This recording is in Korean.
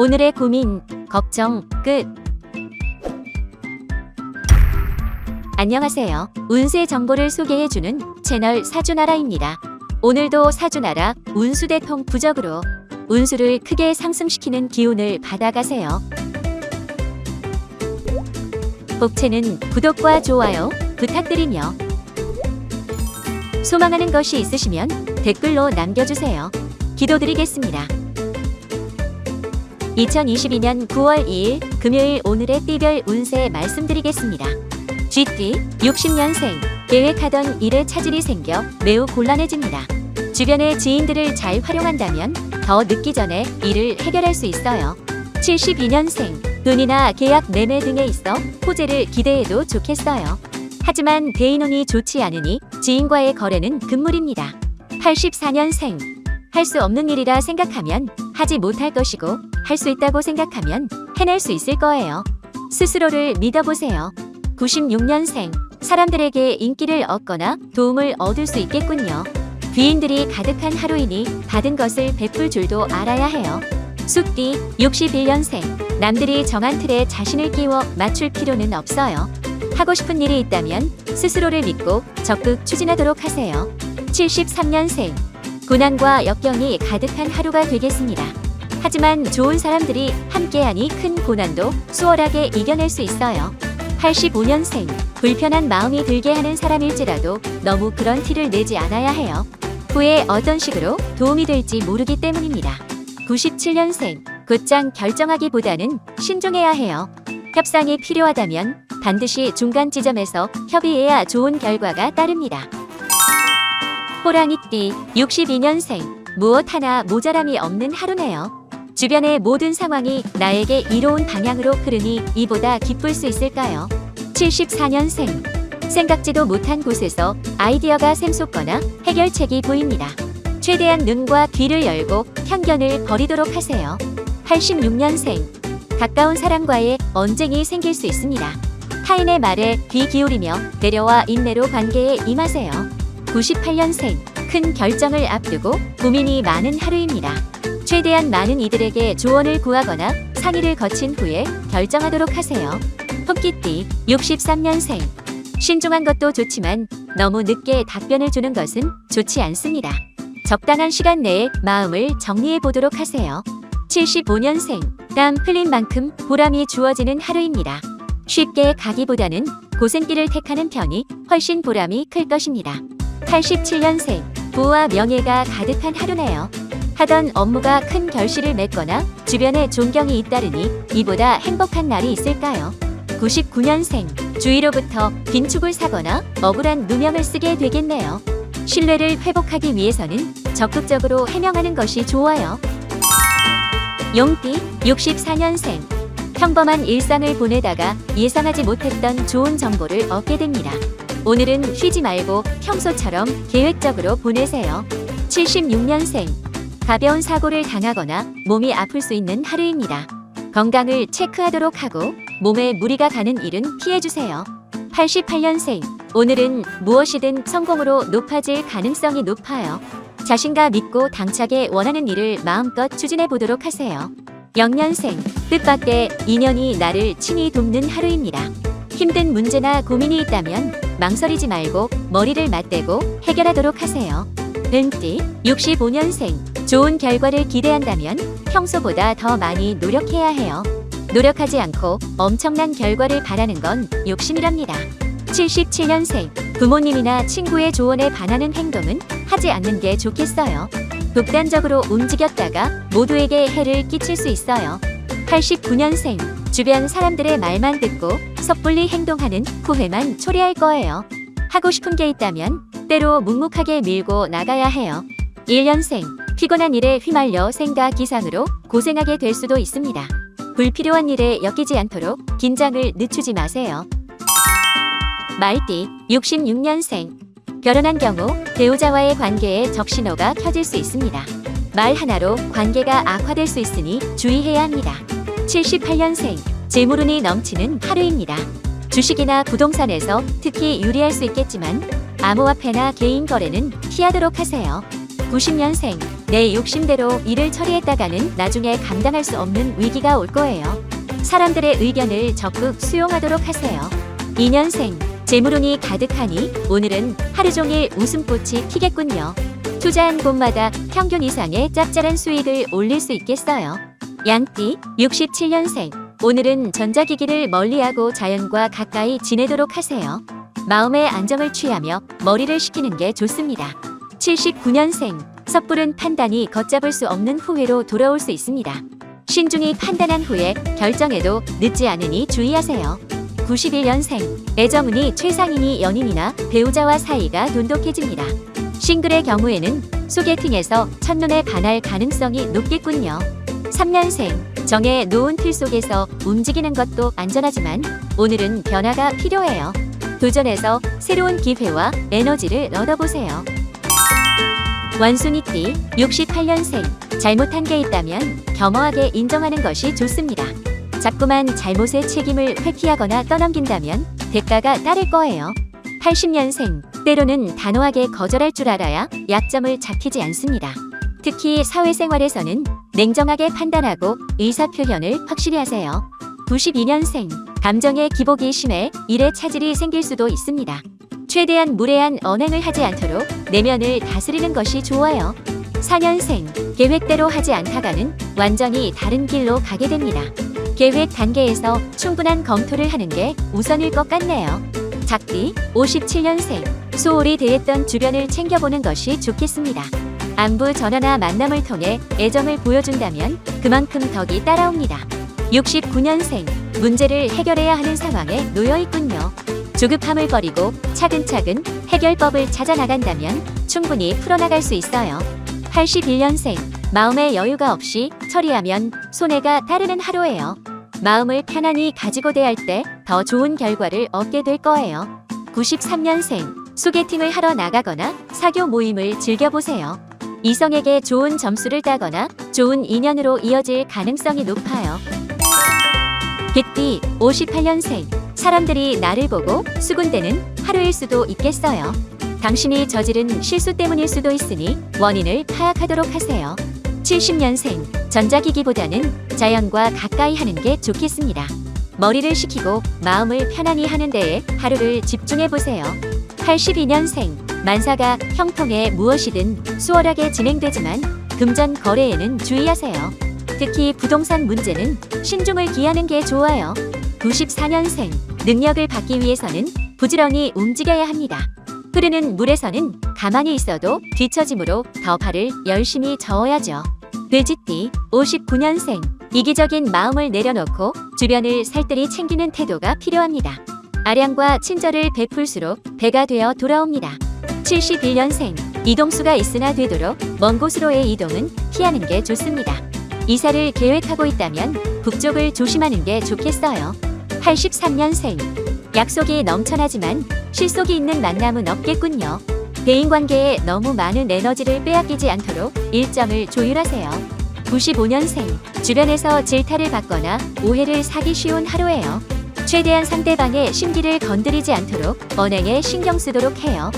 오늘의 고민, 걱정 끝. 안녕하세요. 운세 정보를 소개해주는 채널 사주나라입니다. 오늘도 사주나라 운수대통 부적으로 운수를 크게 상승시키는 기운을 받아가세요. 복채는 구독과 좋아요 부탁드리며 소망하는 것이 있으시면 댓글로 남겨주세요. 기도드리겠습니다. 2022년 9월 2일 금요일 오늘의 띠별 운세 말씀드리겠습니다. 쥐띠 60년생 계획하던 일에 차질이 생겨 매우 곤란해집니다. 주변의 지인들을 잘 활용한다면 더 늦기 전에 일을 해결할 수 있어요. 72년생 돈이나 계약 매매 등에 있어 호재를 기대해도 좋겠어요. 하지만 대인운이 좋지 않으니 지인과의 거래는 금물입니다. 84년생 할 수 없는 일이라 생각하면 하지 못할 것이고 할 수 있다고 생각하면 해낼 수 있을 거예요. 스스로를 믿어보세요. 96년생 사람들에게 인기를 얻거나 도움을 얻을 수 있겠군요. 귀인들이 가득한 하루이니 받은 것을 베풀 줄도 알아야 해요. 숫띠 61년생 남들이 정한 틀에 자신을 끼워 맞출 필요는 없어요. 하고 싶은 일이 있다면 스스로를 믿고 적극 추진하도록 하세요. 73년생 고난과 역경이 가득한 하루가 되겠습니다. 하지만 좋은 사람들이 함께하니 큰 고난도 수월하게 이겨낼 수 있어요. 85년생 불편한 마음이 들게 하는 사람일지라도 너무 그런 티를 내지 않아야 해요. 후에 어떤 식으로 도움이 될지 모르기 때문입니다. 97년생 곧장 결정하기보다는 신중해야 해요. 협상이 필요하다면 반드시 중간 지점에서 협의해야 좋은 결과가 따릅니다. 호랑이띠 62년생 무엇 하나 모자람이 없는 하루네요. 주변의 모든 상황이 나에게 이로운 방향으로 흐르니 이보다 기쁠 수 있을까요? 74년생 생각지도 못한 곳에서 아이디어가 샘솟거나 해결책이 보입니다. 최대한 눈과 귀를 열고 편견을 버리도록 하세요. 86년생 가까운 사람과의 언쟁이 생길 수 있습니다. 타인의 말에 귀 기울이며 배려와 인내로 관계에 임하세요. 98년생 큰 결정을 앞두고 고민이 많은 하루입니다. 최대한 많은 이들에게 조언을 구하거나 상의를 거친 후에 결정하도록 하세요. 토끼띠 63년생 신중한 것도 좋지만 너무 늦게 답변을 주는 것은 좋지 않습니다. 적당한 시간 내에 마음을 정리해 보도록 하세요. 75년생 땀 흘린 만큼 보람이 주어지는 하루입니다. 쉽게 가기보다는 고생길을 택하는 편이 훨씬 보람이 클 것입니다. 87년생 부와 명예가 가득한 하루네요. 하던 업무가 큰 결실을 맺거나 주변에 존경이 잇따르니 이보다 행복한 날이 있을까요? 99년생 주위로부터 빈축을 사거나 억울한 누명을 쓰게 되겠네요. 신뢰를 회복하기 위해서는 적극적으로 해명하는 것이 좋아요. 용띠 64년생 평범한 일상을 보내다가 예상하지 못했던 좋은 정보를 얻게 됩니다. 오늘은 쉬지 말고 평소처럼 계획적으로 보내세요. 76년생 가벼운 사고를 당하거나 몸이 아플 수 있는 하루입니다. 건강을 체크하도록 하고 몸에 무리가 가는 일은 피해주세요. 88년생 오늘은 무엇이든 성공으로 높아질 가능성이 높아요. 자신과 믿고 당차게 원하는 일을 마음껏 추진해 보도록 하세요. 0년생 뜻밖의 인연이 나를 친히 돕는 하루입니다. 힘든 문제나 고민이 있다면 망설이지 말고 머리를 맞대고 해결하도록 하세요. 은띠 65년생 좋은 결과를 기대한다면 평소보다 더 많이 노력해야 해요. 노력하지 않고 엄청난 결과를 바라는 건 욕심이랍니다. 77년생 부모님이나 친구의 조언에 반하는 행동은 하지 않는 게 좋겠어요. 독단적으로 움직였다가 모두에게 해를 끼칠 수 있어요. 89년생 주변 사람들의 말만 듣고 섣불리 행동하는 후회만 초래할 거예요. 하고 싶은 게 있다면 때로 묵묵하게 밀고 나가야 해요. 1년생 피곤한 일에 휘말려 생각 이상으로 고생하게 될 수도 있습니다. 불필요한 일에 엮이지 않도록 긴장을 늦추지 마세요. 말띠 66년생 결혼한 경우 배우자와의 관계에 적신호가 켜질 수 있습니다. 말 하나로 관계가 악화될 수 있으니 주의해야 합니다. 78년생 재물운이 넘치는 하루입니다. 주식이나 부동산에서 특히 유리할 수 있겠지만 암호화폐나 개인 거래는 피하도록 하세요. 90년생 내 욕심대로 일을 처리했다가는 나중에 감당할 수 없는 위기가 올 거예요. 사람들의 의견을 적극 수용하도록 하세요. 2년생, 재물운이 가득하니 오늘은 하루 종일 웃음꽃이 피겠군요. 투자한 곳마다 평균 이상의 짭짤한 수익을 올릴 수 있겠어요. 양띠, 67년생, 오늘은 전자기기를 멀리하고 자연과 가까이 지내도록 하세요. 마음의 안정을 취하며 머리를 식히는 게 좋습니다. 79년생, 섣부른 판단이 걷잡을 수 없는 후회로 돌아올 수 있습니다. 신중히 판단한 후에 결정해도 늦지 않으니 주의하세요. 91년생, 애정운이 최상이니 연인이나 배우자와 사이가 돈독해집니다. 싱글의 경우에는 소개팅에서 첫눈에 반할 가능성이 높겠군요. 3년생, 정해 놓은 틀 속에서 움직이는 것도 안전하지만 오늘은 변화가 필요해요. 도전해서 새로운 기회와 에너지를 얻어보세요. 원숭이띠, 68년생, 잘못한 게 있다면 겸허하게 인정하는 것이 좋습니다. 자꾸만 잘못의 책임을 회피하거나 떠넘긴다면 대가가 따를 거예요. 80년생, 때로는 단호하게 거절할 줄 알아야 약점을 잡히지 않습니다. 특히 사회생활에서는 냉정하게 판단하고 의사표현을 확실히 하세요. 92년생, 감정의 기복이 심해 일에 차질이 생길 수도 있습니다. 최대한 무례한 언행을 하지 않도록 내면을 다스리는 것이 좋아요. 4년생, 계획대로 하지 않다가는 완전히 다른 길로 가게 됩니다. 계획 단계에서 충분한 검토를 하는 게 우선일 것 같네요. 작띠, 57년생, 소홀히 대했던 주변을 챙겨보는 것이 좋겠습니다. 안부 전화나 만남을 통해 애정을 보여준다면 그만큼 덕이 따라옵니다. 69년생, 문제를 해결해야 하는 상황에 놓여 있군요. 조급함을 버리고 차근차근 해결법을 찾아 나간다면 충분히 풀어나갈 수 있어요. 81년생, 마음의 여유가 없이 처리하면 손해가 따르는 하루예요. 마음을 편안히 가지고 대할 때 더 좋은 결과를 얻게 될 거예요. 93년생, 소개팅을 하러 나가거나 사교 모임을 즐겨보세요. 이성에게 좋은 점수를 따거나 좋은 인연으로 이어질 가능성이 높아요. 개띠, 58년생, 사람들이 나를 보고 수군대는 하루일 수도 있겠어요. 당신이 저지른 실수 때문일 수도 있으니 원인을 파악하도록 하세요. 70년생, 전자기기보다는 자연과 가까이 하는 게 좋겠습니다. 머리를 식히고 마음을 편안히 하는 데에 하루를 집중해보세요. 82년생, 만사가 형통해 무엇이든 수월하게 진행되지만 금전 거래에는 주의하세요. 특히 부동산 문제는 신중을 기하는 게 좋아요. 94년생, 능력을 받기 위해서는 부지런히 움직여야 합니다. 흐르는 물에서는 가만히 있어도 뒤처짐으로 더 발을 열심히 저어야죠. 돼지띠, 59년생, 이기적인 마음을 내려놓고 주변을 살뜰히 챙기는 태도가 필요합니다. 아량과 친절을 베풀수록 배가 되어 돌아옵니다. 71년생, 이동수가 있으나 되도록 먼 곳으로의 이동은 피하는 게 좋습니다. 이사를 계획하고 있다면 북쪽을 조심하는 게 좋겠어요. 83년생, 약속이 넘쳐나지만 실속이 있는 만남은 없겠군요. 대인관계에 너무 많은 에너지를 빼앗기지 않도록 일정을 조율하세요. 95년생, 주변에서 질타를 받거나 오해를 사기 쉬운 하루예요. 최대한 상대방의 심기를 건드리지 않도록 언행에 신경 쓰도록 해요.